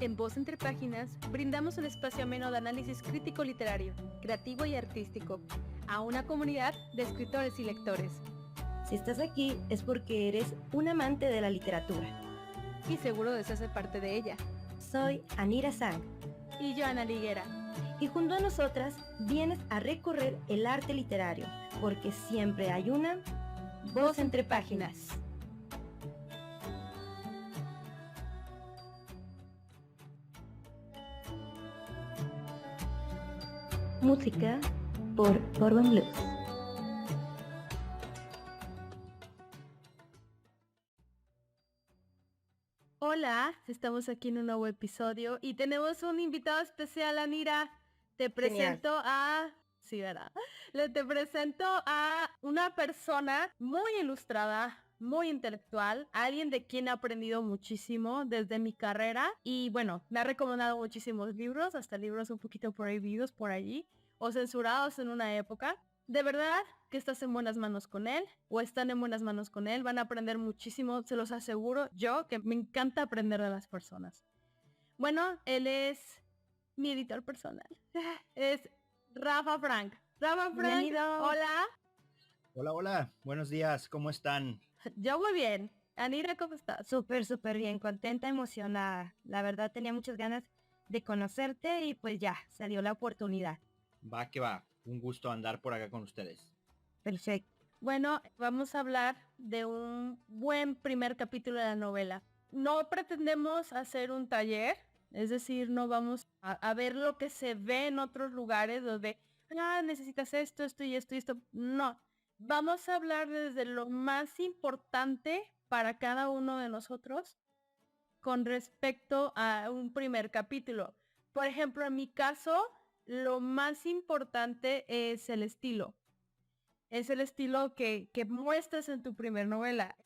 En Voz Entre Páginas brindamos un espacio ameno de análisis crítico literario, creativo y artístico, a una comunidad de escritores y lectores. Si estás aquí es porque eres un amante de la literatura. Y seguro deseas ser parte de ella. Soy Anira Sang. Y yo, Ana Liguera. Y junto a nosotras vienes a recorrer el arte literario, porque siempre hay una Voz Entre Páginas. Música por Urban Blues. Hola, estamos aquí en un nuevo episodio y tenemos un invitado especial, Anira. Te presento a... Sí, ¿verdad? Te presento a una persona muy ilustrada, muy intelectual, alguien de quien he aprendido muchísimo desde mi carrera y bueno, me ha recomendado muchísimos libros, hasta libros un poquito prohibidos por allí o censurados en una época. De verdad que estás en buenas manos con él o están en buenas manos con él, van a aprender muchísimo, se los aseguro yo que me encanta aprender de las personas. Bueno, él es mi editor personal, es Rafa Frank. Rafa Frank, bienvenido. Hola. Hola, buenos días, ¿cómo están? Yo muy bien. Anira, ¿cómo estás? Súper bien, contenta, emocionada. La verdad tenía muchas ganas de conocerte y pues ya, salió la oportunidad. Va que va, un gusto andar por acá con ustedes. Perfecto. Bueno, vamos a hablar de un buen primer capítulo de la novela. No pretendemos hacer un taller, es decir, no vamos a ver lo que se ve en otros lugares donde, necesitas esto y esto. No, vamos a hablar desde lo más importante para cada uno de nosotros con respecto a un primer capítulo. Por ejemplo, en mi caso, lo más importante es el estilo. Es el estilo que muestras en tu primer novela.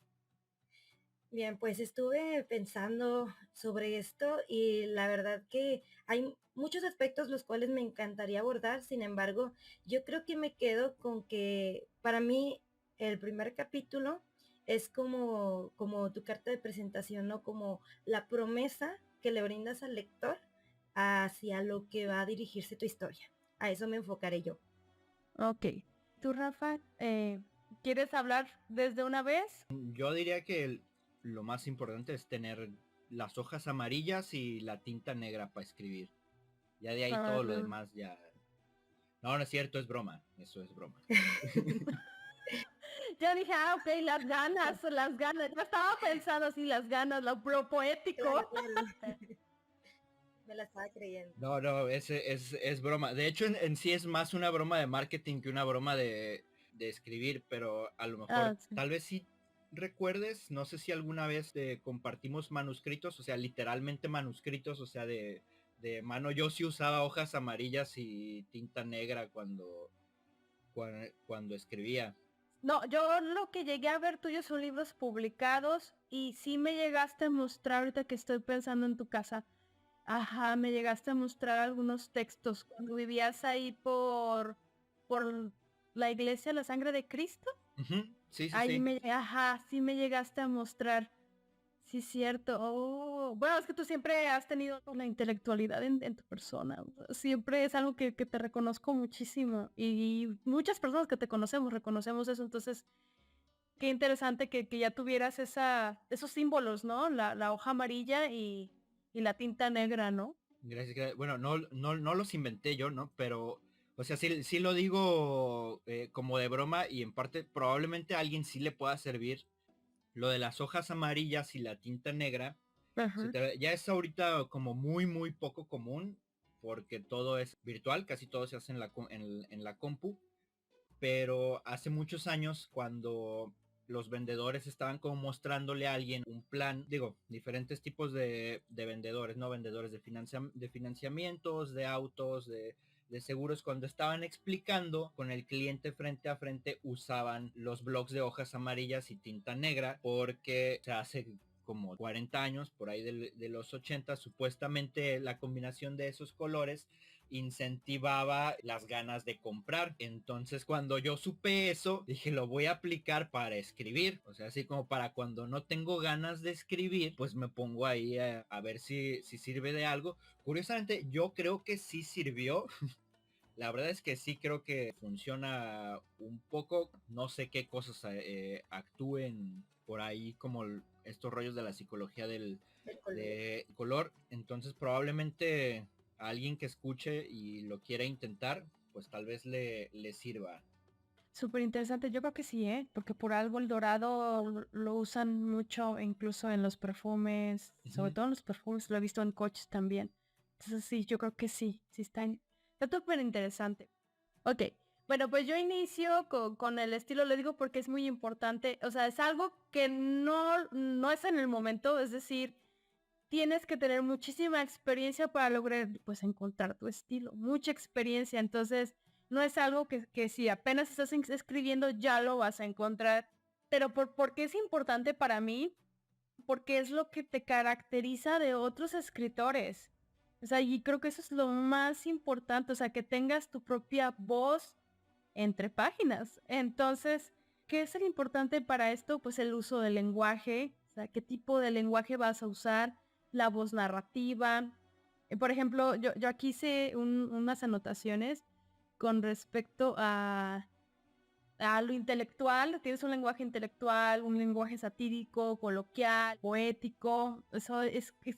Bien, pues estuve pensando sobre esto y la verdad que hay muchos aspectos los cuales me encantaría abordar. Sin embargo, yo creo que me quedo con que para mí el primer capítulo es como tu carta de presentación, ¿no? Como la promesa que le brindas al lector hacia lo que va a dirigirse tu historia. A eso me enfocaré yo. Ok. ¿Tú, Rafa, quieres hablar desde una vez? Yo diría que lo más importante es tener las hojas amarillas y la tinta negra para escribir. Ya de ahí todo lo demás ya... No, no es cierto, es broma. Eso es broma. Yo dije, ok, las ganas. Yo estaba pensando así, las ganas, lo poético. Claro. Me la estaba creyendo. No, es broma. De hecho, en sí es más una broma de marketing que una broma de escribir, pero a lo mejor, Sí. tal vez sí recuerdes, no sé si alguna vez compartimos manuscritos, o sea, literalmente manuscritos, o sea, de mano. Yo sí usaba hojas amarillas y tinta negra cuando escribía. No, yo lo que llegué a ver tuyos son libros publicados y sí me llegaste a mostrar, ahorita que estoy pensando en tu casa, ajá, me llegaste a mostrar algunos textos cuando vivías ahí por la iglesia La Sangre de Cristo. Uh-huh. Sí. Sí me llegaste a mostrar. Sí, cierto. Oh, bueno, es que tú siempre has tenido una intelectualidad en tu persona. Siempre es algo que te reconozco muchísimo. Y muchas personas que te conocemos, reconocemos eso. Entonces, qué interesante que ya tuvieras esos símbolos, ¿no? La hoja amarilla y la tinta negra, ¿no? Gracias. Bueno, no los inventé yo, ¿no? Pero, o sea, sí lo digo como de broma, y en parte probablemente a alguien sí le pueda servir lo de las hojas amarillas y la tinta negra. Ajá. Ya es ahorita como muy poco común, porque todo es virtual, casi todo se hace en la compu. Pero hace muchos años, cuando los vendedores estaban como mostrándole a alguien un plan, digo, diferentes tipos de vendedores, ¿no? Vendedores de financiamientos, de autos, de seguros, cuando estaban explicando con el cliente frente a frente, usaban los blocs de hojas amarillas y tinta negra, porque se hace como 40 años, por ahí de los 80, supuestamente la combinación de esos colores incentivaba las ganas de comprar. Entonces cuando yo supe eso, dije, lo voy a aplicar para escribir. O sea, así como para cuando no tengo ganas de escribir, pues me pongo ahí a ver si sirve de algo. Curiosamente, yo creo que sí sirvió. La verdad es que sí creo que funciona un poco. No sé qué cosas actúen por ahí como estos rollos de la psicología El color. de color. Entonces probablemente a alguien que escuche y lo quiera intentar, pues tal vez le sirva. Súper interesante, yo creo que sí, ¿eh? Porque por algo el dorado lo usan mucho, incluso en los perfumes, sobre Ujú. todo en los perfumes, lo he visto en coches también. Entonces sí, yo creo que sí, está súper interesante. Ok, bueno, pues yo inicio con el estilo, le digo porque es muy importante, o sea, es algo que no es en el momento, es decir, tienes que tener muchísima experiencia para lograr, pues, encontrar tu estilo, mucha experiencia. Entonces, no es algo que si apenas estás escribiendo ya lo vas a encontrar. Pero ¿por qué es importante para mí? Porque es lo que te caracteriza de otros escritores. O sea, y creo que eso es lo más importante, o sea, que tengas tu propia voz entre páginas. Entonces, ¿qué es el importante para esto? Pues el uso del lenguaje, o sea, qué tipo de lenguaje vas a usar, la voz narrativa. Por ejemplo, yo aquí hice unas anotaciones con respecto a lo intelectual. Tienes un lenguaje intelectual, un lenguaje satírico, coloquial, poético. Eso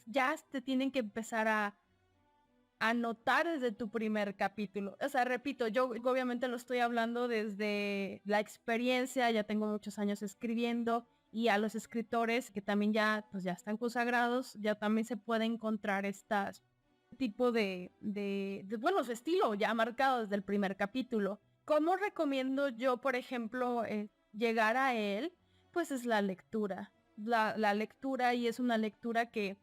ya te tienen que empezar a anotar desde tu primer capítulo. O sea, repito, yo obviamente lo estoy hablando desde la experiencia, ya tengo muchos años escribiendo, y a los escritores que también ya, pues ya están consagrados, ya también se puede encontrar estas tipo bueno, su estilo ya marcado desde el primer capítulo. ¿Cómo recomiendo yo, por ejemplo, llegar a él? Pues es la lectura. La lectura, y es una lectura que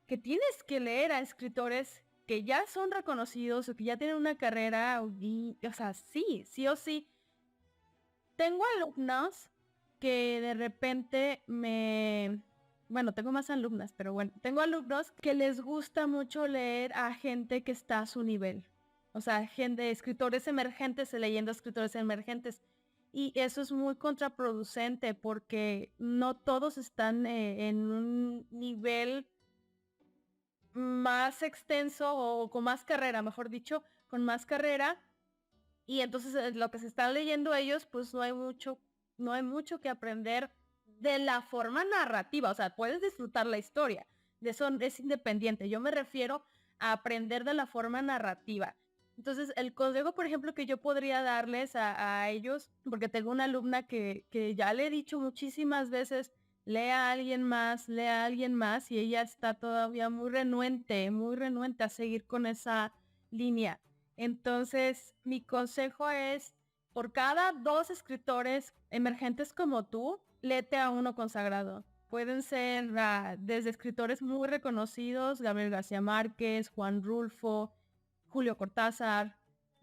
tienes que leer a escritores que ya son reconocidos o que ya tienen una carrera, o sea, sí o sí. Tengo alumnos que de repente bueno, tengo más alumnas, pero bueno, tengo alumnos que les gusta mucho leer a gente que está a su nivel. O sea, escritores emergentes, leyendo escritores emergentes. Y eso es muy contraproducente porque no todos están en un nivel más extenso o con más carrera, mejor dicho, con más carrera. Y entonces lo que se están leyendo ellos, pues no hay mucho que aprender de la forma narrativa. O sea, puedes disfrutar la historia, de eso es independiente. Yo me refiero a aprender de la forma narrativa. Entonces, el consejo, por ejemplo, que yo podría darles a ellos, porque tengo una alumna que ya le he dicho muchísimas veces, lea a alguien más, y ella está todavía muy renuente a seguir con esa línea. Entonces, mi consejo es, por cada 2 escritores emergentes como tú, léete a uno consagrado. Pueden ser desde escritores muy reconocidos, Gabriel García Márquez, Juan Rulfo, Julio Cortázar.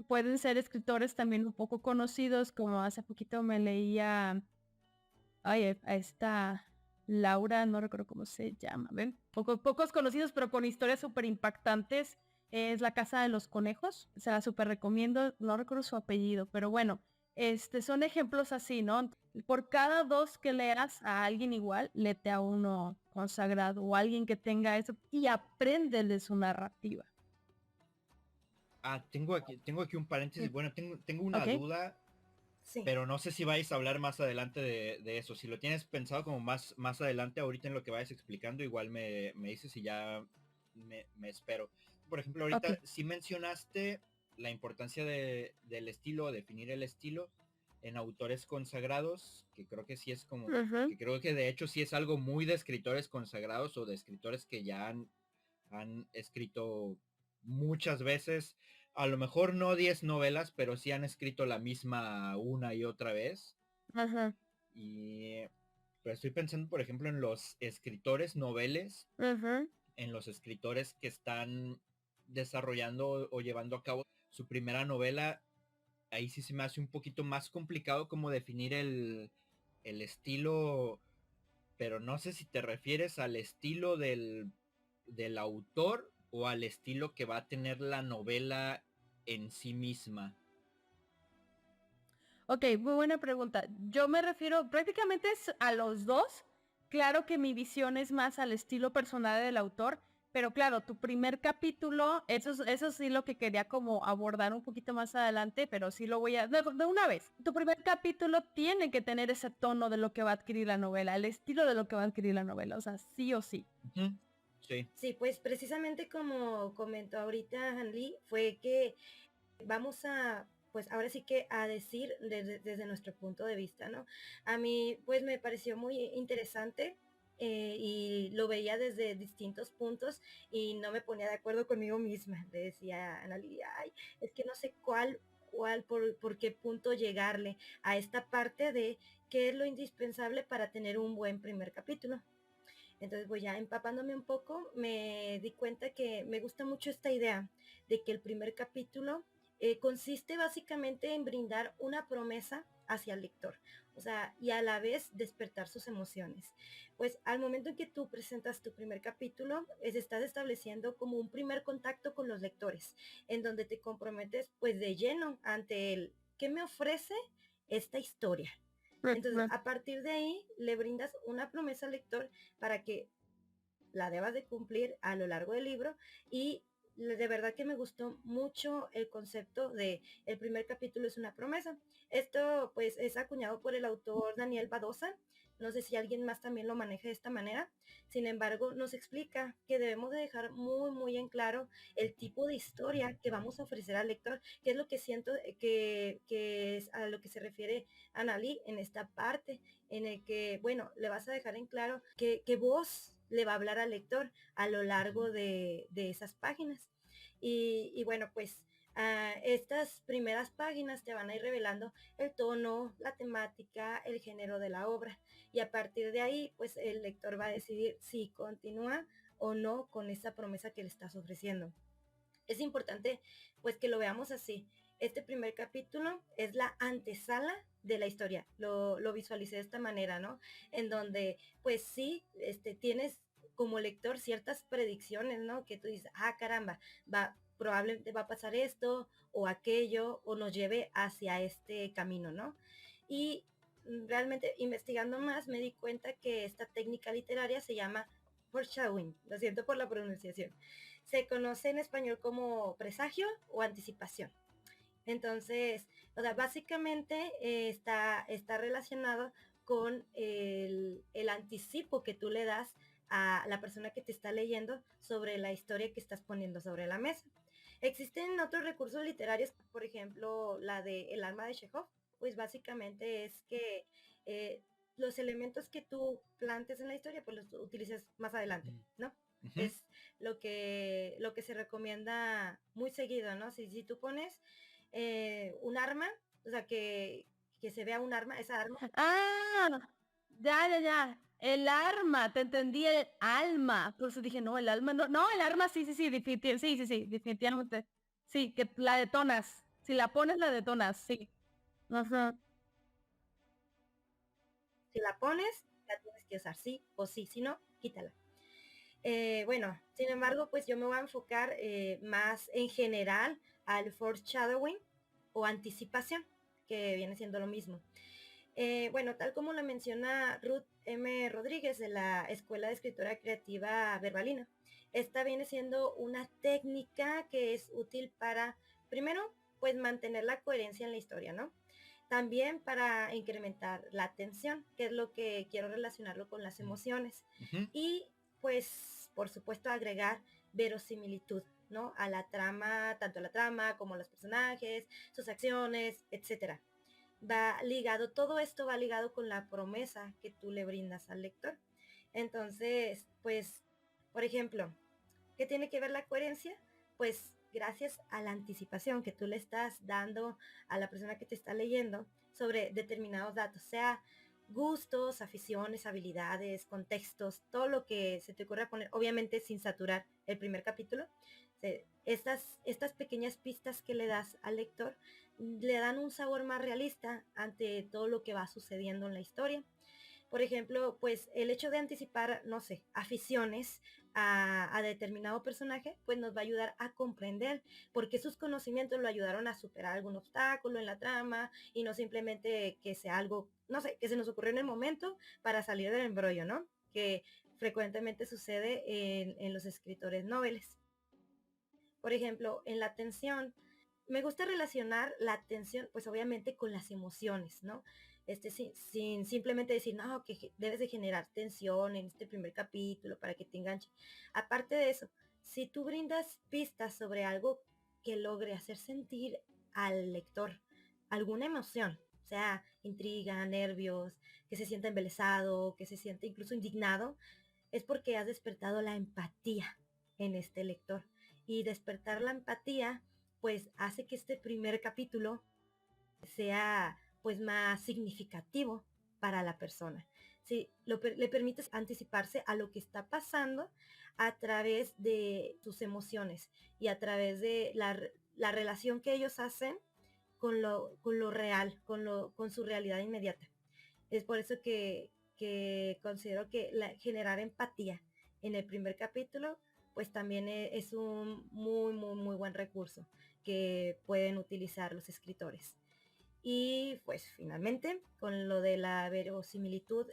Pueden ser escritores también un poco conocidos, como hace poquito me leía a esta Laura, no recuerdo cómo se llama, ¿ven? Pocos conocidos, pero con historias súper impactantes. Es La Casa de los Conejos, se la súper recomiendo, no recuerdo su apellido, pero bueno, son ejemplos así, ¿no? Por cada 2 que leas a alguien igual, léete a uno consagrado o alguien que tenga eso y apréndele su narrativa. Tengo aquí un paréntesis. Mm, Bueno, tengo una ¿Ok? duda, Sí. pero no sé si vais a hablar más adelante de eso. Si lo tienes pensado como más adelante, ahorita en lo que vayas explicando, igual me dices y ya me espero. Por ejemplo, Ok. ahorita sí mencionaste la importancia del estilo, definir el estilo en autores consagrados, que creo que sí es como, Ujú. que creo que de hecho sí es algo muy de escritores consagrados o de escritores que ya han escrito muchas veces, a lo mejor no 10 novelas, pero sí han escrito la misma una y otra vez. Ajá. Y pero estoy pensando, por ejemplo, en los escritores noveles, Ujú. en los escritores que están desarrollando o llevando a cabo su primera novela. Ahí sí se me hace un poquito más complicado como definir el estilo, pero no sé si te refieres al estilo del autor o al estilo que va a tener la novela en sí misma. Ok, muy buena pregunta. Yo me refiero prácticamente a los dos. Claro que mi visión es más al estilo personal del autor, pero claro, tu primer capítulo, eso sí lo que quería como abordar un poquito más adelante, pero sí lo voy a, de una vez. Tu primer capítulo tiene que tener ese tono de lo que va a adquirir la novela, el estilo de lo que va a adquirir la novela, o sea, sí o sí. Uh-huh. Sí. Sí, pues precisamente como comentó ahorita Hanli, fue que vamos a, pues ahora sí que a decir desde nuestro punto de vista, ¿no? A mí pues me pareció muy interesante y lo veía desde distintos puntos y no me ponía de acuerdo conmigo misma. Le decía a Ana Lidia, ay, es que no sé por qué punto llegarle a esta parte de qué es lo indispensable para tener un buen primer capítulo. Entonces, pues ya empapándome un poco, me di cuenta que me gusta mucho esta idea de que el primer capítulo consiste básicamente en brindar una promesa hacia el lector, o sea, y a la vez despertar sus emociones. Pues al momento en que tú presentas tu primer capítulo, estás estableciendo como un primer contacto con los lectores, en donde te comprometes pues de lleno ante el ¿qué me ofrece esta historia? Entonces, a partir de ahí, le brindas una promesa al lector para que la debas de cumplir a lo largo del libro y de verdad que me gustó mucho el concepto de el primer capítulo es una promesa. Esto pues es acuñado por el autor Daniel Badosa. No sé si alguien más también lo maneja de esta manera. Sin embargo, nos explica que debemos de dejar muy en claro el tipo de historia que vamos a ofrecer al lector, que es lo que siento que es a lo que se refiere Analí en esta parte, en el que, bueno, le vas a dejar en claro que vos le va a hablar al lector a lo largo de esas páginas. Y bueno, pues estas primeras páginas te van a ir revelando el tono, la temática, el género de la obra. Y a partir de ahí, pues el lector va a decidir si continúa o no con esa promesa que le estás ofreciendo. Es importante pues que lo veamos así. Este primer capítulo es la antesala de la historia. Lo visualicé de esta manera, ¿no? En donde pues sí, tienes como lector ciertas predicciones, ¿no? Que tú dices, ah, caramba, probablemente va a pasar esto o aquello o nos lleve hacia este camino, ¿no? Y realmente investigando más me di cuenta que esta técnica literaria se llama foreshadowing, lo siento por la pronunciación. Se conoce en español como presagio o anticipación. Entonces, o sea, básicamente está relacionado con el anticipo que tú le das a la persona que te está leyendo sobre la historia que estás poniendo sobre la mesa. Existen otros recursos literarios, por ejemplo, la de El alma de Chekhov, pues básicamente es que los elementos que tú plantes en la historia, pues los utilices más adelante, ¿no? Uh-huh. Es lo que se recomienda muy seguido, ¿no? Si tú pones un arma, o sea, que se vea un arma, esa arma. Ah, ya. El arma, te entendí, el alma. Por eso dije, no, el alma no, el arma sí, definitivamente. Sí, que la detonas. Si la pones, la detonas, sí. Ajá. Si la pones, la tienes que usar, sí o sí, si no, quítala. Bueno, sin embargo, pues yo me voy a enfocar más en general al foreshadowing o anticipación, que viene siendo lo mismo. Bueno, tal como lo menciona Ruth M. Rodríguez de la Escuela de Escritura Creativa Verbalina, esta viene siendo una técnica que es útil para, primero, pues mantener la coherencia en la historia, ¿no? También para incrementar la atención, que es lo que quiero relacionarlo con las emociones. Uh-huh. Y pues, por supuesto, agregar verosimilitud, ¿no? A la trama, tanto a la trama como a los personajes, sus acciones, etcétera. Todo esto va ligado con la promesa que tú le brindas al lector. Entonces, pues, por ejemplo, ¿qué tiene que ver la coherencia? Pues gracias a la anticipación que tú le estás dando a la persona que te está leyendo sobre determinados datos, sea gustos, aficiones, habilidades, contextos, todo lo que se te ocurra poner, obviamente sin saturar el primer capítulo. Estas pequeñas pistas que le das al lector le dan un sabor más realista ante todo lo que va sucediendo en la historia. Por ejemplo, pues el hecho de anticipar, no sé, aficiones a determinado personaje, pues nos va a ayudar a comprender por qué sus conocimientos lo ayudaron a superar algún obstáculo en la trama y no simplemente que sea algo, no sé, que se nos ocurrió en el momento para salir del embrollo, ¿no? Que frecuentemente sucede en los escritores noveles. Por ejemplo, en la atención, me gusta relacionar la atención, pues obviamente con las emociones, ¿no? Sin simplemente decir, no, que debes de generar tensión en este primer capítulo para que te enganche. Aparte de eso, si tú brindas pistas sobre algo que logre hacer sentir al lector alguna emoción, o sea, intriga, nervios, que se sienta embelesado, que se sienta incluso indignado, es porque has despertado la empatía en este lector. Y despertar la empatía, pues hace que este primer capítulo sea pues más significativo para la persona. Sí, le permites anticiparse a lo que está pasando a través de sus emociones y a través de la relación que ellos hacen con lo real, con su realidad inmediata. Es por eso que considero que generar empatía en el primer capítulo, pues también es un muy buen recurso que pueden utilizar los escritores. Y pues finalmente, con lo de la verosimilitud,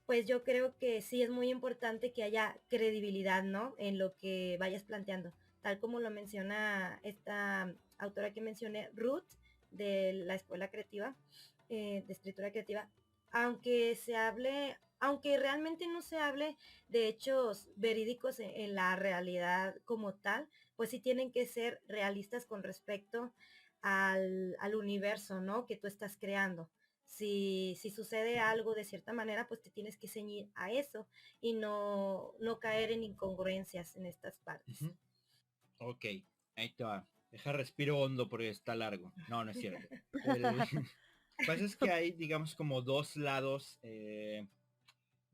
pues yo creo que sí es muy importante que haya credibilidad, ¿no? En lo que vayas planteando, tal como lo menciona esta autora que mencioné, Ruth, de la Escuela Creativa, de Escritura Creativa, aunque realmente no se hable de hechos verídicos en la realidad como tal, pues sí tienen que ser realistas con respecto al universo, ¿no? Que tú estás creando. Si sucede algo de cierta manera, pues te tienes que ceñir a eso y no caer en incongruencias en estas partes. Ok, ahí te va. Deja respiro hondo porque está largo. No, no es cierto. El pasa es que hay, digamos, como dos lados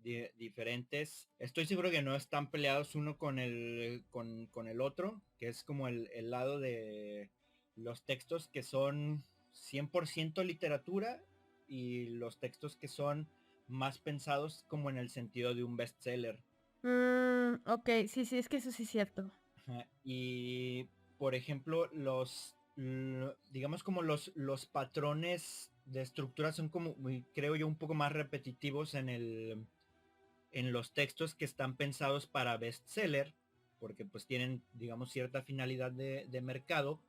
diferentes. Estoy seguro que no están peleados uno con el otro, que es como el lado de los textos que son 100% literatura y los textos que son más pensados como en el sentido de un bestseller. Ok, sí, sí, es que eso sí es cierto. Ajá. Y por ejemplo, digamos como los patrones de estructura son como, creo yo, un poco más repetitivos en los textos que están pensados para bestseller, porque pues tienen, digamos, cierta finalidad de mercado.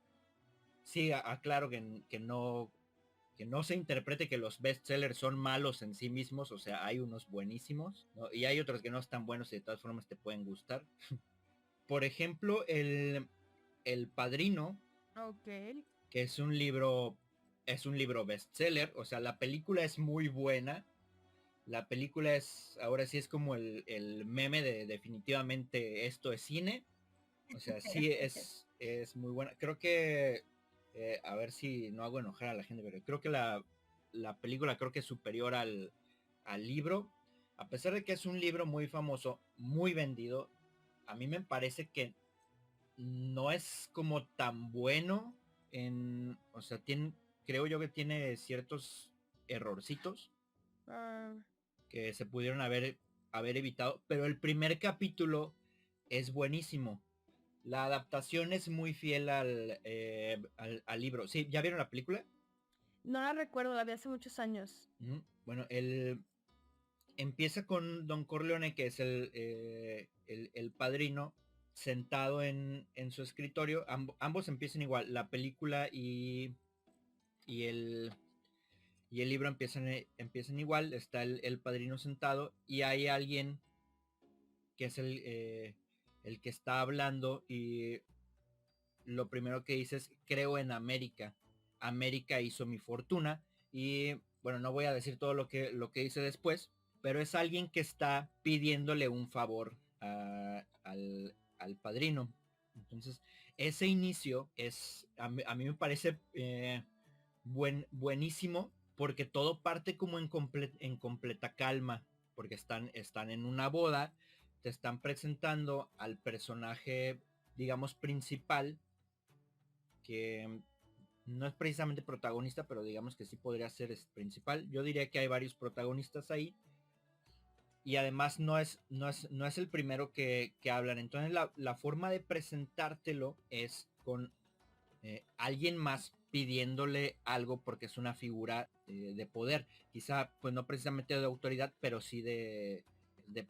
Sí, aclaro que no se interprete que los bestsellers son malos en sí mismos, o sea, hay unos buenísimos, ¿no? Y hay otros que no están buenos y de todas formas te pueden gustar. Por ejemplo, el Padrino, Ok. que es un libro bestseller, o sea, la película es muy buena. La película es, ahora sí es como el meme de definitivamente esto es cine. O sea, sí es muy buena. Creo que, a ver si no hago enojar a la gente, pero creo que la película creo que es superior al libro. A pesar de que es un libro muy famoso, muy vendido, a mí me parece que no es como tan bueno o sea, creo yo que tiene ciertos errorcitos Ah, que se pudieron haber evitado, pero el primer capítulo es buenísimo. La adaptación es muy fiel al libro. ¿Sí? ¿Ya vieron la película? no la recuerdo, la vi hace muchos años. Bueno, empieza con Don Corleone, que es el padrino, sentado en su escritorio. Ambos empiezan igual. La película y el, y el libro empiezan igual. Está el padrino sentado y hay alguien que es el que está hablando y lo primero que dice es creo en América. América hizo mi fortuna y bueno, no voy a decir todo lo que dice después, pero es alguien que está pidiéndole un favor al padrino. Entonces, ese inicio a mí me parece buenísimo porque todo parte como en completa calma, porque están en una boda, te están presentando al personaje, digamos, principal, que no es precisamente protagonista, pero digamos que sí podría ser principal. Yo diría que hay varios protagonistas ahí. Y además no es el primero que hablan. Entonces la forma de presentártelo es con alguien más pidiéndole algo porque es una figura de poder. Quizá pues no precisamente de autoridad, pero sí de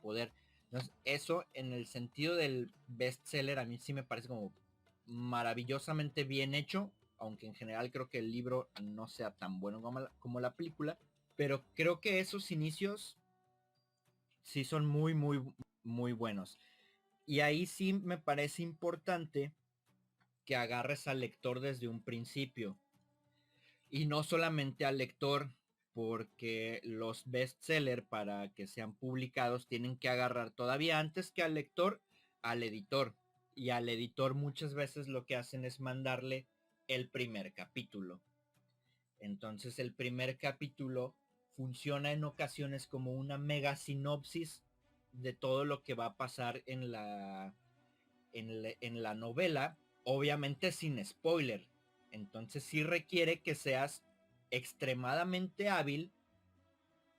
poder. Entonces eso en el sentido del bestseller a mí sí me parece como maravillosamente bien hecho, aunque en general creo que el libro no sea tan bueno como la película, pero creo que esos inicios sí son muy, muy, muy buenos. Y ahí sí me parece importante que agarres al lector desde un principio. Y no solamente al lector, porque los bestsellers para que sean publicados tienen que agarrar todavía antes que al lector, al editor. Y al editor muchas veces lo que hacen es mandarle el primer capítulo. Entonces el primer capítulo funciona en ocasiones como una mega sinopsis de todo lo que va a pasar en la novela, obviamente sin spoiler. Entonces sí requiere que seas extremadamente hábil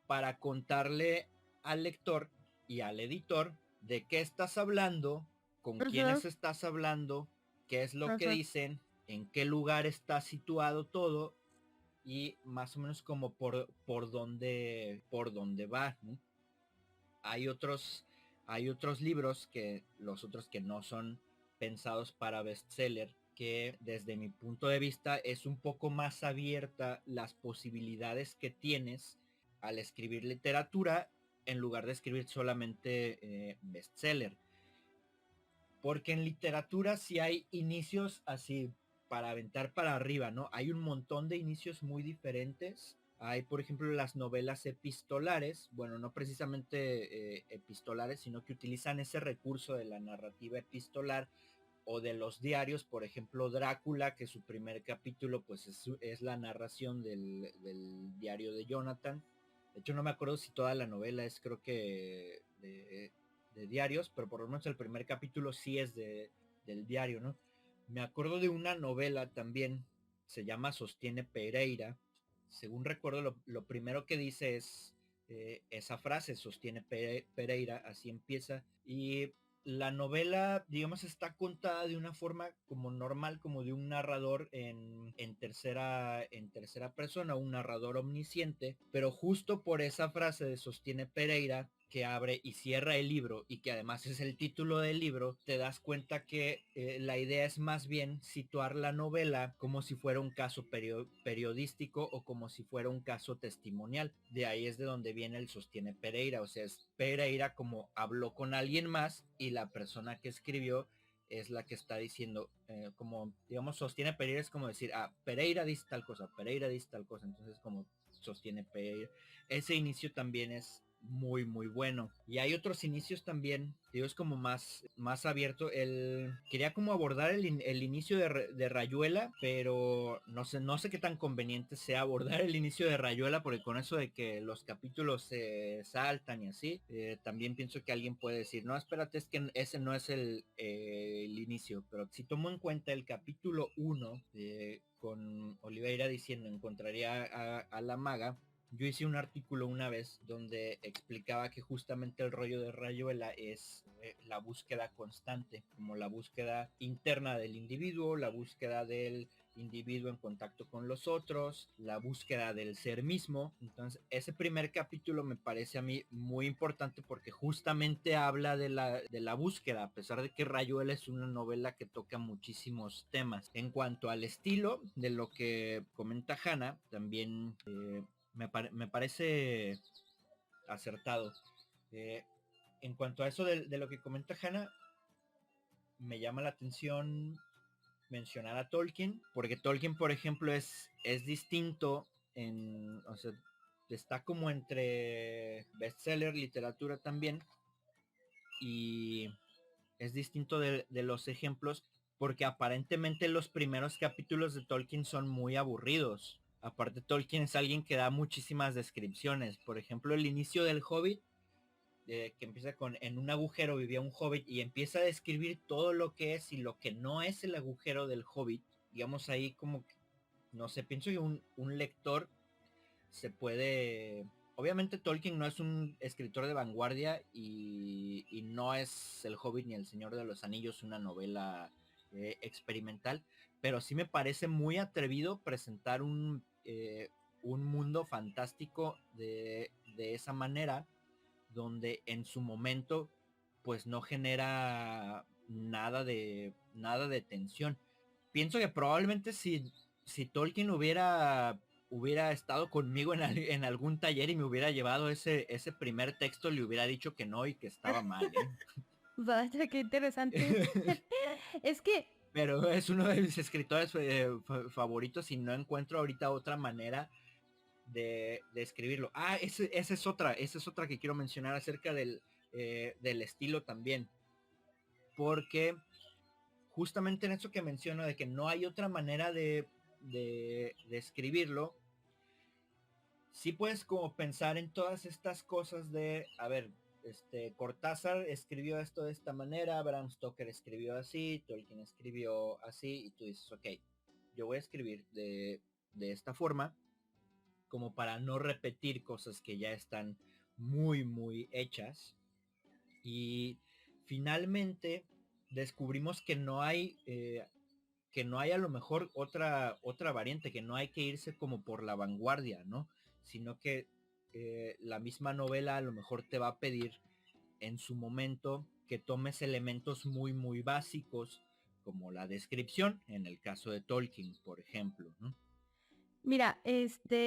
para contarle al lector y al editor de qué estás hablando, con quiénes estás hablando, qué es lo que dicen, en qué lugar está situado todo y más o menos como por dónde va, ¿no? Hay otros, hay otros libros que los otros que no son pensados para bestseller, que desde mi punto de vista es un poco más abierta las posibilidades que tienes al escribir literatura en lugar de escribir solamente bestseller. Porque en literatura sí hay inicios así para aventar para arriba, ¿no? Hay un montón de inicios muy diferentes. Hay, por ejemplo, las novelas epistolares, bueno, no precisamente epistolares, sino que utilizan ese recurso de la narrativa epistolar o de los diarios, por ejemplo, Drácula, que su primer capítulo pues es la narración del diario de Jonathan. De hecho, no me acuerdo si toda la novela es, creo que de diarios, pero por lo menos el primer capítulo sí es del diario, ¿no? Me acuerdo de una novela también, se llama Sostiene Pereira. Según recuerdo, lo primero que dice es esa frase, Sostiene Pereira, así empieza. Y la novela, digamos, está contada de una forma como normal, como de un narrador en tercera persona, un narrador omnisciente, pero justo por esa frase de Sostiene Pereira, que abre y cierra el libro y que además es el título del libro, te das cuenta que la idea es más bien situar la novela como si fuera un caso periodístico o como si fuera un caso testimonial. De ahí es de donde viene el Sostiene Pereira, o sea, es Pereira como habló con alguien más y la persona que escribió es la que está diciendo, como digamos, Sostiene Pereira es como decir, Pereira dice tal cosa, Pereira dice tal cosa, entonces como Sostiene Pereira. Ese inicio también es muy muy bueno. Y hay otros inicios también, digo, es como más abierto. Quería como abordar el inicio de Rayuela, pero no sé qué tan conveniente sea abordar el inicio de Rayuela, porque con eso de que los capítulos se saltan y así, también pienso que alguien puede decir, no, espérate, es que ese no es el inicio, pero si tomo en cuenta el capítulo 1 con Oliveira diciendo encontraría a la maga. Yo hice un artículo una vez donde explicaba que justamente el rollo de Rayuela es la búsqueda constante, como la búsqueda interna del individuo, la búsqueda del individuo en contacto con los otros, la búsqueda del ser mismo. Entonces ese primer capítulo me parece a mí muy importante porque justamente habla de la búsqueda, a pesar de que Rayuela es una novela que toca muchísimos temas. En cuanto al estilo de lo que comenta Hannah, también me parece acertado. Eh, en cuanto a eso de lo que comenta Hannah, me llama la atención mencionar a Tolkien, porque Tolkien, por ejemplo, es distinto o sea, está como entre bestseller, literatura también, y es distinto de los ejemplos, porque aparentemente los primeros capítulos de Tolkien son muy aburridos. Aparte, Tolkien es alguien que da muchísimas descripciones. Por ejemplo, el inicio del Hobbit, que empieza con en un agujero vivía un hobbit y empieza a describir todo lo que es y lo que no es el agujero del Hobbit. Digamos ahí como no sé, pienso que un lector se puede... Obviamente Tolkien no es un escritor de vanguardia y no es El Hobbit ni El Señor de los Anillos una novela experimental, pero sí me parece muy atrevido presentar un mundo fantástico de esa manera, donde en su momento pues no genera nada de tensión. Pienso que probablemente si Tolkien hubiera estado conmigo en algún taller y me hubiera llevado ese primer texto, le hubiera dicho que no y que estaba mal, ¿eh? Vaya, qué interesante. Es que, Pero es uno de mis escritores favoritos y no encuentro ahorita otra manera de escribirlo. Ah, esa es otra que quiero mencionar acerca del estilo también. Porque justamente en eso que menciono de que no hay otra manera de escribirlo, sí puedes como pensar en todas estas cosas de, a ver, Cortázar escribió esto de esta manera, Bram Stoker escribió así, Tolkien escribió así, y tú dices, ok, yo voy a escribir de esta forma, como para no repetir cosas que ya están muy hechas. Y finalmente descubrimos que no hay a lo mejor otra variante, que no hay que irse como por la vanguardia, ¿no? Sino que la misma novela a lo mejor te va a pedir en su momento que tomes elementos muy básicos, como la descripción, en el caso de Tolkien, por ejemplo, ¿no? mira,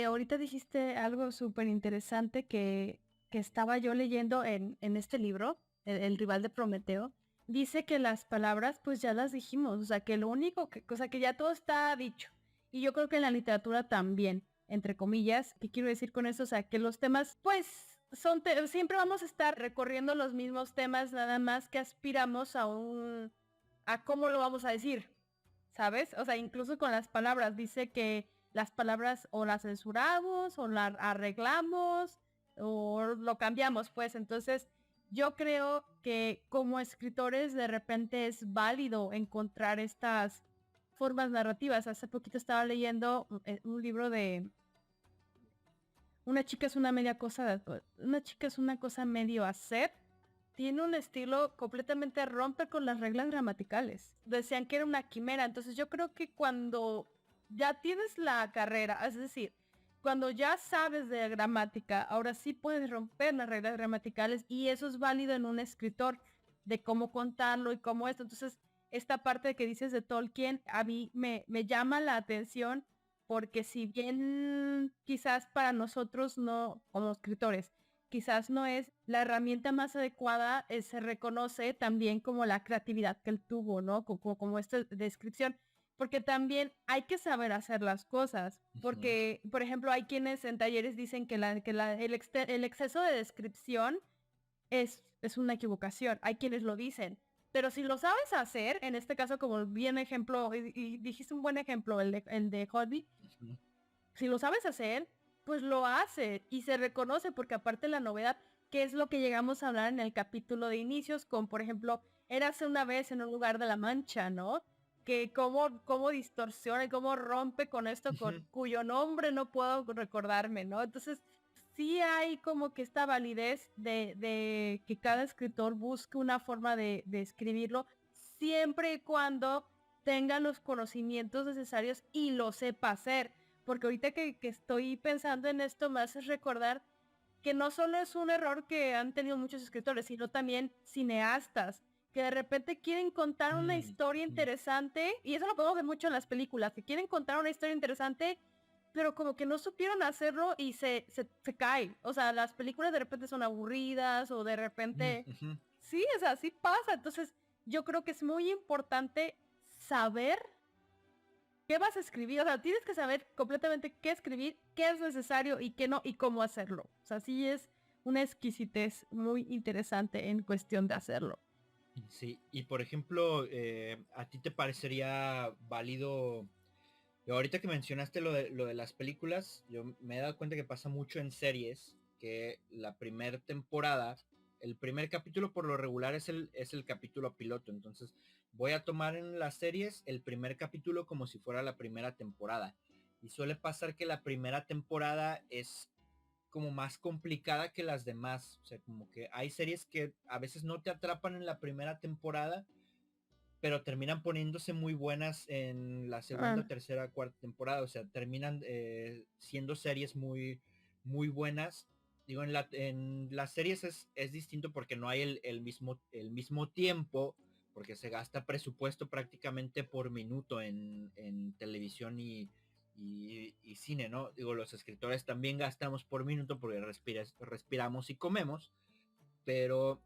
ahorita dijiste algo súper interesante que estaba yo leyendo en este libro, el rival de Prometeo. Dice que las palabras pues ya las dijimos, o sea que lo único que, o sea que ya todo está dicho. Y yo creo que en la literatura también, entre comillas, ¿qué quiero decir con eso? O sea que los temas pues siempre vamos a estar recorriendo los mismos temas, nada más que aspiramos a cómo lo vamos a decir, ¿sabes? O sea, incluso con las palabras, dice que las palabras o las censuramos o las arreglamos o lo cambiamos, pues entonces yo creo que como escritores de repente es válido encontrar estas formas narrativas. Hace poquito estaba leyendo un libro de una chica es una media cosa, una chica es una cosa medio hacer. Tiene un estilo completamente rompe con las reglas gramaticales. Decían que era una quimera, entonces yo creo que cuando ya tienes la carrera, es decir, cuando ya sabes de gramática, ahora sí puedes romper las reglas gramaticales y eso es válido en un escritor de cómo contarlo y cómo esto. Entonces, esta parte que dices de Tolkien a mí me llama la atención porque si bien quizás para nosotros no, como escritores, quizás no es la herramienta más adecuada, se reconoce también como la creatividad que él tuvo, ¿no? Como esta descripción, porque también hay que saber hacer las cosas, Ujú. porque, por ejemplo, hay quienes en talleres dicen que el exceso de descripción es una equivocación, hay quienes lo dicen, pero si lo sabes hacer, en este caso como bien ejemplo, y dijiste un buen ejemplo, el de Hobby, Ujú. si lo sabes hacer, pues lo hace y se reconoce porque aparte la novedad, que es lo que llegamos a hablar en el capítulo de inicios, con por ejemplo, érase una vez en un lugar de la Mancha, ¿no? Que cómo distorsiona y cómo rompe con esto, Ujú. cuyo nombre no puedo recordarme, ¿no? Entonces, sí hay como que esta validez de que cada escritor busque una forma de escribirlo, siempre y cuando tenga los conocimientos necesarios y lo sepa hacer porque ahorita que estoy pensando en esto me hace recordar que no solo es un error que han tenido muchos escritores, sino también cineastas, que de repente quieren contar una Mm, historia ujú. interesante, y eso lo podemos ver mucho en las películas, que quieren contar una historia interesante, pero como que no supieron hacerlo y se cae. O sea, las películas de repente son aburridas o de Mm, repente... ujú. Sí, o sea, sí pasa. Entonces, yo creo que es muy importante saber qué vas a escribir. O sea, tienes que saber completamente qué escribir, qué es necesario y qué no, y cómo hacerlo. O sea, sí es una exquisitez muy interesante en cuestión de hacerlo. Sí, y por ejemplo, ¿a ti te parecería válido? Ahorita que mencionaste lo de las películas, yo me he dado cuenta que pasa mucho en series, que la primera temporada, el primer capítulo por lo regular es el capítulo piloto. Entonces voy a tomar en las series el primer capítulo como si fuera la primera temporada. y suele pasar que la primera temporada es como más complicada que las demás. O sea, como que hay series que a veces no te atrapan en la primera temporada, pero terminan poniéndose muy buenas en la segunda, tercera, cuarta temporada. O sea, terminan siendo series muy, muy buenas. Digo, en las series es distinto porque no hay el mismo tiempo, porque se gasta presupuesto prácticamente por minuto en televisión y cine, ¿no? Digo, los escritores también gastamos por minuto porque respiramos y comemos, pero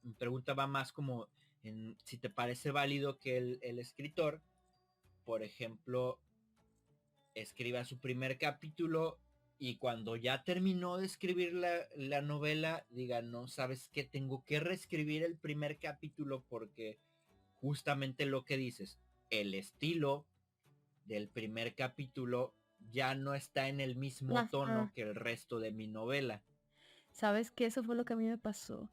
mi pregunta va más como en si te parece válido que el escritor, por ejemplo, escriba su primer capítulo y cuando ya terminó de escribir la novela, diga, no, ¿sabes qué? Tengo que reescribir el primer capítulo porque justamente lo que dices, el estilo del primer capítulo ya no está en el mismo tono que el resto de mi novela. ¿Sabes qué? Eso fue lo que a mí me pasó.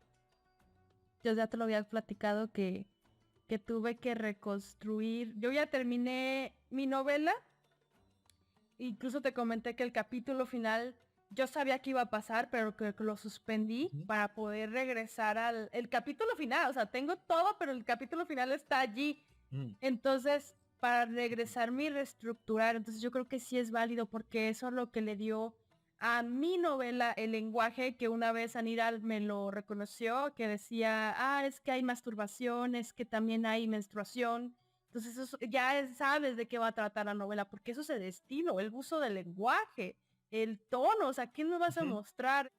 Yo ya te lo había platicado que tuve que reconstruir. Yo ya terminé mi novela. Incluso te comenté que el capítulo final yo sabía que iba a pasar, pero que lo suspendí para poder regresar al el capítulo final. O sea, tengo todo, pero el capítulo final está allí. Entonces, para regresarme y reestructurar, entonces yo creo que sí es válido porque eso es lo que le dio a mi novela el lenguaje que una vez Anira me lo reconoció, que decía, es que hay masturbación, es que también hay menstruación. Entonces eso, sabes de qué va a tratar la novela, porque eso es el estilo, el uso del lenguaje, el tono, o sea, ¿qué nos vas a mostrar?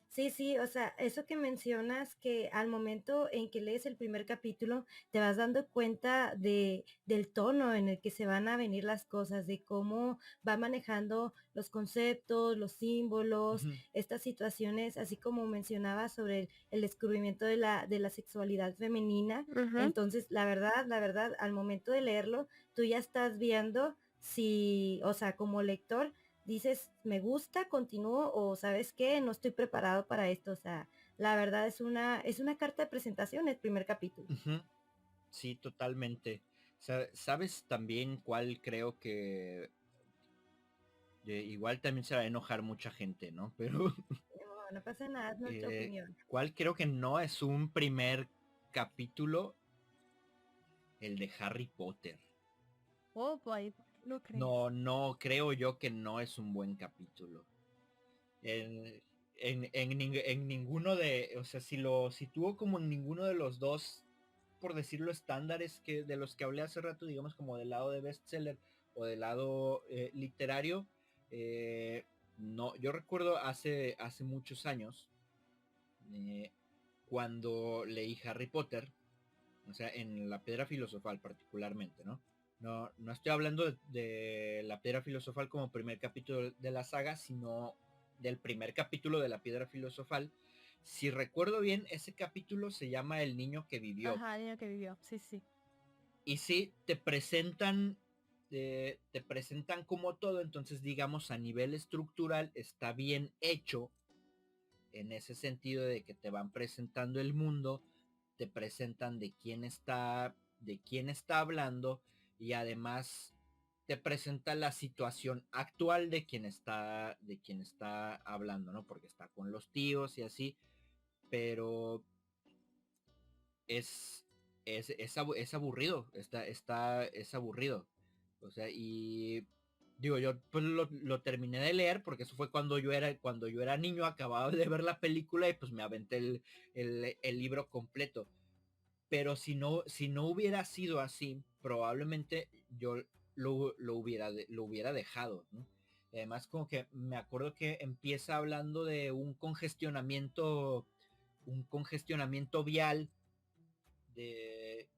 Sí, sí, o sea, eso que mencionas que al momento en que lees el primer capítulo te vas dando cuenta del tono en el que se van a venir las cosas, de cómo va manejando los conceptos, los símbolos, estas situaciones, así como mencionaba sobre el descubrimiento de la sexualidad femenina. Entonces, la verdad, al momento de leerlo, tú ya estás viendo si, o sea, como lector, dices, me gusta, continúo o sabes qué, no estoy preparado para esto. O sea, la verdad es una carta de presentación el primer capítulo. Sí, totalmente. ¿Sabes también cuál creo que igual también se va a enojar mucha gente, ¿no? Pero No, no pasa nada, es nuestra opinión. ¿cuál creo que no es un primer capítulo? El de Harry Potter. Oh, boy, ¿no crees? No creo yo que no es un buen capítulo. En ninguno de, o sea, si lo sitúo como en ninguno de los dos, por decirlo, estándares que de los que hablé hace rato, digamos como del lado de bestseller o del lado literario, no, yo recuerdo hace muchos años, cuando leí Harry Potter, o sea, en la Piedra Filosofal particularmente, ¿no? No estoy hablando de la Piedra Filosofal como primer capítulo de la saga, sino del primer capítulo de la Piedra Filosofal. Si recuerdo bien, ese capítulo se llama El niño que vivió. Ajá, el niño que vivió, sí, sí. Y sí, te presentan como todo, entonces digamos a nivel estructural está bien hecho en ese sentido de que te van presentando el mundo, te presentan de quién está hablando y además te presenta la situación actual de quien está hablando, ¿no? Porque está con los tíos y así, pero es aburrido, es aburrido. O sea, y digo, yo pues lo terminé de leer porque eso fue cuando yo era niño, acababa de ver la película y pues me aventé el libro completo. Pero si no hubiera sido así, probablemente yo lo hubiera dejado, ¿no? Además, como que me acuerdo que empieza hablando de un congestionamiento vial de,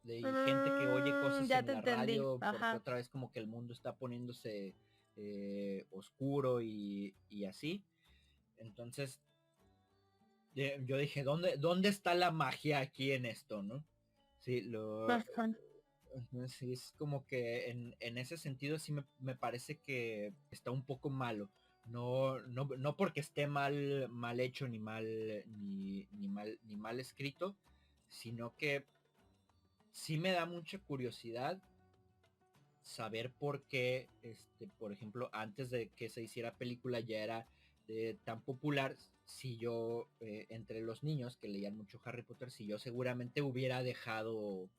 gente que oye cosas Ya en te la entendí, radio porque ajá. otra vez como que el mundo está poniéndose oscuro y así. Entonces yo dije, ¿dónde está la magia aquí en esto, no? Sí, sí, es como que en ese sentido sí me parece que está un poco malo. No porque esté mal hecho ni mal escrito, sino que sí me da mucha curiosidad saber por qué, por ejemplo, antes de que se hiciera película ya era tan popular. Si yo, entre los niños que leían mucho Harry Potter, si yo seguramente hubiera dejado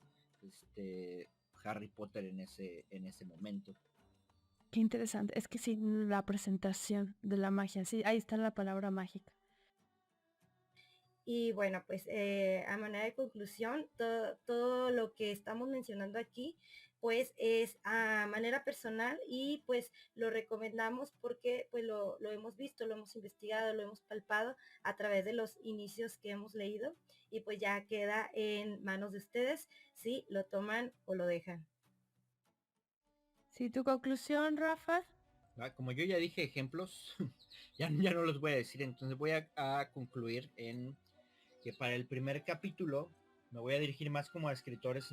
Harry Potter en ese momento. Qué interesante. Es que sí, la presentación de la magia, sí, ahí está la palabra mágica. Y bueno, pues a manera de conclusión, todo lo que estamos mencionando aquí, pues es a manera personal y pues lo recomendamos porque pues lo hemos visto, lo hemos investigado, lo hemos palpado a través de los inicios que hemos leído y pues ya queda en manos de ustedes si lo toman o lo dejan. Sí, tu conclusión, Rafa. Como yo ya dije ejemplos, ya no los voy a decir, entonces voy a concluir en que para el primer capítulo me voy a dirigir más como a escritores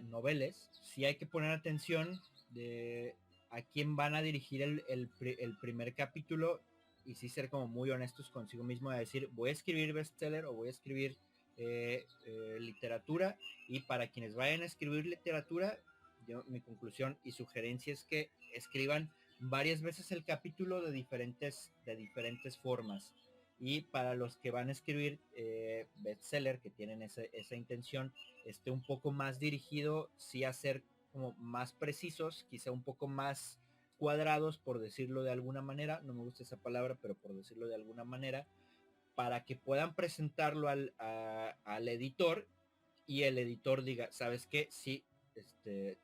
noveles. Sí hay que poner atención de a quién van a dirigir el primer capítulo y sí ser como muy honestos consigo mismo de decir, voy a escribir bestseller o voy a escribir literatura, y para quienes vayan a escribir literatura, mi conclusión y sugerencia es que escriban varias veces el capítulo de diferentes formas. Y para los que van a escribir bestseller, que tienen esa intención, un poco más dirigido, sí a ser como más precisos, quizá un poco más cuadrados, por decirlo de alguna manera, no me gusta esa palabra, pero por decirlo de alguna manera, para que puedan presentarlo al editor y el editor diga, ¿sabes qué? Sí,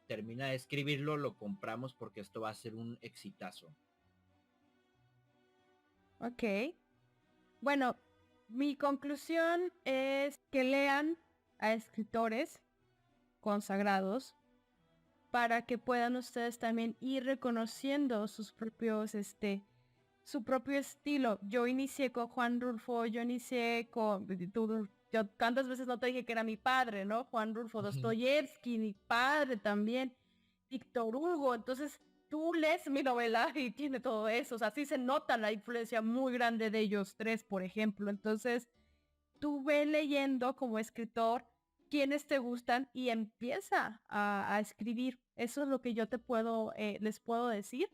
termina de escribirlo, lo compramos porque esto va a ser un exitazo. Ok. Bueno, mi conclusión es que lean a escritores consagrados para que puedan ustedes también ir reconociendo sus propios, su propio estilo. Yo inicié con Juan Rulfo, yo inicié con, yo tantas veces no te dije que era mi padre, ¿no? Juan Rulfo, Dostoyevsky, mi padre también, Víctor Hugo. Entonces tú lees mi novela y tiene todo eso, o sea, sí se nota la influencia muy grande de ellos tres, por ejemplo. Entonces tú ve leyendo como escritor quiénes te gustan y empieza a escribir. Eso es lo que yo les puedo decir.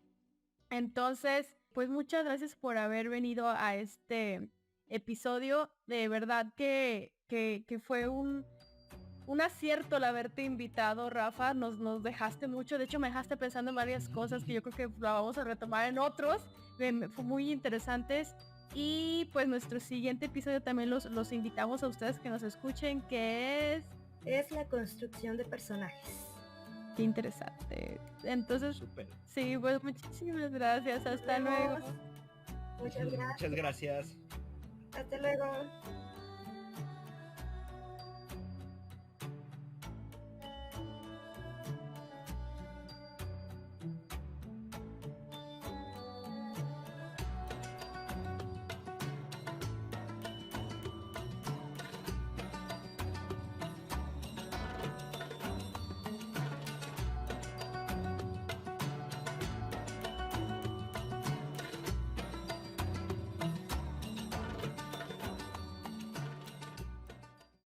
Entonces, pues muchas gracias por haber venido a este episodio. De verdad que fue un acierto el haberte invitado, Rafa. Nos dejaste mucho. De hecho, me dejaste pensando en varias cosas que yo creo que la vamos a retomar en otros. Fue muy interesantes. Y pues nuestro siguiente episodio también los invitamos a ustedes que nos escuchen, que es la construcción de personajes. Qué interesante. Entonces, Super. Sí, pues muchísimas gracias. Hasta luego. Muchas gracias. Muchas gracias. Hasta luego.